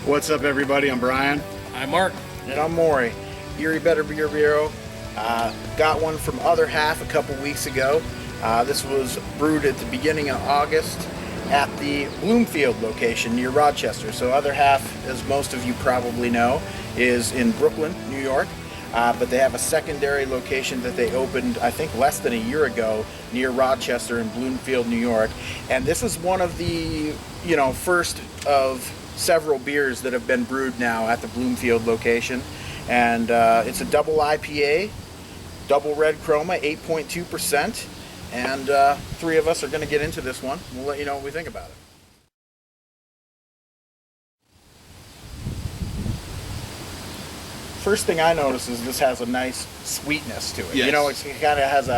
What's up, everybody? I'm Brian. I'm Mark. And I'm Maury. Erie Better Beer Bureau. Got one from Other Half a couple weeks ago. This was brewed at the beginning of August at the Bloomfield location near Rochester. So Other Half, as most of you probably know, is in Brooklyn, New York. But they have a secondary location that they opened, I think, less than a year ago near Rochester in Bloomfield, New York. And this is one of the, first of several beers that have been brewed now at the Bloomfield location. And it's a double IPA, double red Chroma, 8.2%. And three of us are going to get into this one. We'll let you know what we think about it. First thing I notice is this has a nice sweetness to it. Yes. It kind of has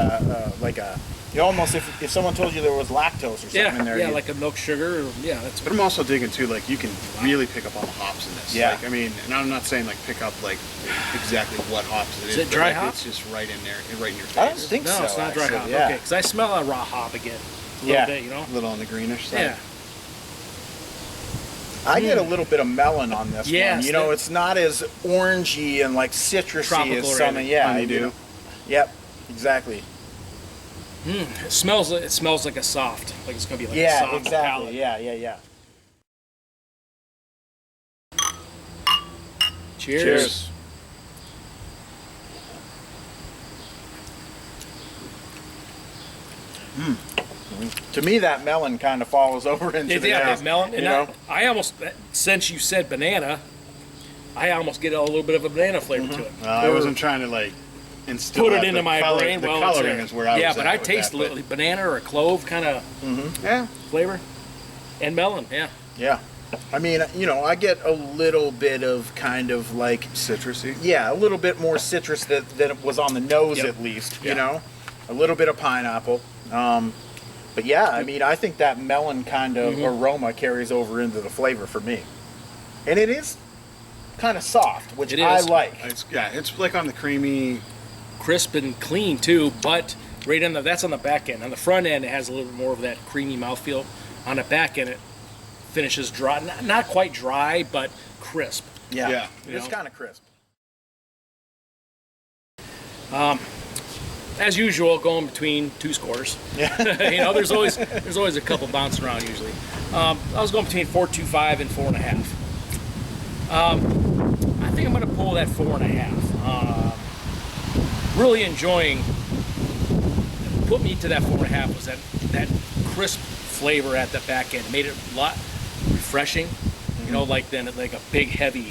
almost if someone told you there was lactose or something in there. Yeah, like a milk sugar. That's. But I'm also digging too, like, you can really pick up all the hops in this. Yeah. Like, I mean, and I'm not saying like pick up like exactly what hops it is. Is it dry but, like, hop? It's just right in there, right in your face. I don't think No, so. it's not dry actually, hop. yeah. Okay, because I smell a raw hop again. A little bit, A little on the greenish side. Yeah. I get a little bit of melon on this Yes, one. It's not as orangey and like citrusy Tropical as some. already. Yeah, Honeydew. Yep, exactly. It smells like a soft, like it's gonna be like a Yeah, soft exactly. palate. Yeah. Cheers. To me, that melon kind of falls over into the that melon. And know? I almost, since you said banana, I almost get a little bit of a banana flavor to it. I wasn't trying to like instill Put it that, into the my color, brain. The Well, coloring is where I was yeah, at but I with taste that, a little banana or a clove kind of flavor, and melon. Yeah. Yeah. I mean, I get a little bit of kind of like citrusy. Yeah, a little bit more citrus than it was on the nose, Yep. at least. Yeah. A little bit of pineapple. But yeah, I mean, I think that melon kind of aroma carries over into the flavor for me, and it is kind of soft, which It I is. like. It's like on the creamy. Crisp and clean too, but right on that's on the back end. On the front end, it has a little bit more of that creamy mouthfeel. On the back end, it finishes dry, not quite dry, but crisp. Yeah, You it's know? kind of crisp. As usual, going between two scores. Yeah. There's always a couple bouncing around usually. I was going between 4.25 and 4.5. I think I'm going to pull that 4.5. Really enjoying. Put me to that 4.5 was that crisp flavor at the back end. It made it a lot refreshing. Like a big heavy,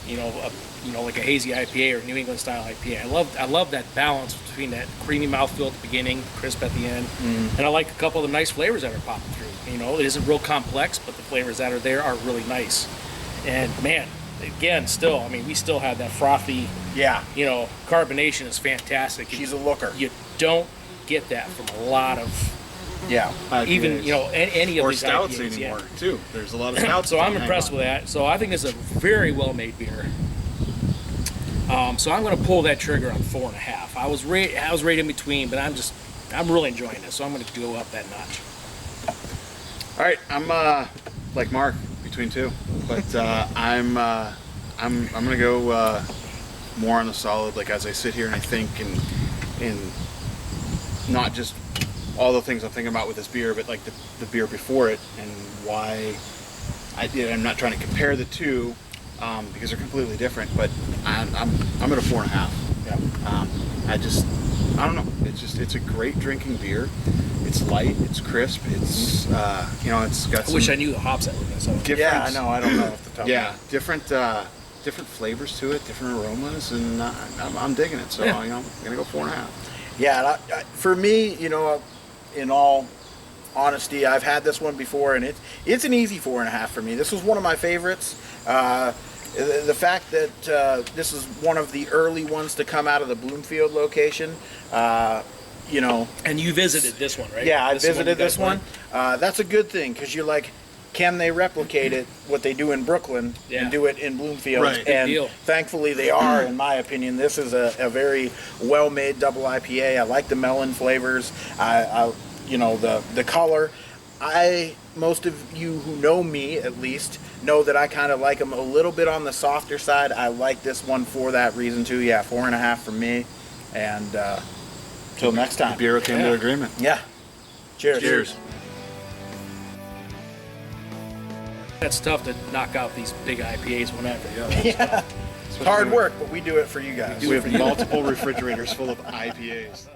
like a hazy IPA or New England style IPA. I love that balance between that creamy mouthfeel at the beginning, crisp at the end, and I like a couple of the nice flavors that are popping through. It isn't real complex, but the flavors that are there are really nice. And man, again, we still have that frothy. Yeah. Carbonation is fantastic. She's a looker. You don't get that from a lot of. Yeah. Even any of or these stouts IPAs, anymore too. There's a lot of stouts. So I'm impressed with that. So I think it's a very well made beer. So I'm going to pull that trigger on 4.5. I was right in between, but I'm really enjoying this. So I'm going to go up that notch. All right, I'm like Mark between two, but I'm gonna go more on the solid. Like as I sit here and I think and not just all the things I'm thinking about with this beer, but like the beer before it and why I'm not trying to compare the two because they're completely different. But I'm at a 4.5. Yeah. I don't know. It's a great drinking beer. It's light. It's crisp. It's it's got. I wish I knew the hops that were going to different. Yeah, I know. I don't know off the top. Yeah, different flavors to it, different aromas, and I'm digging it. So I'm gonna go 4.5. Yeah, for me, in all honesty, I've had this one before, and it's an easy 4.5 for me. This was one of my favorites. The fact that this is one of the early ones to come out of the Bloomfield location, And you visited this one, right? Yeah, I visited this one. That's a good thing, because you're like, can they replicate it, what they do in Brooklyn, and do it in Bloomfield? Right. And Big deal. thankfully they are, in my opinion. This is a very well-made double IPA. I like the melon flavors. The color. most of you who know me at least know that I kind of like them a little bit on the softer side. I like this one for that reason too. Yeah, 4.5 for me. And till next time. Bureau came to agreement. Yeah. Cheers. Cheers. That's tough to knock out these big IPAs one after the other. Yeah. It's hard work, but we do it for you guys. We have multiple refrigerators full of IPAs.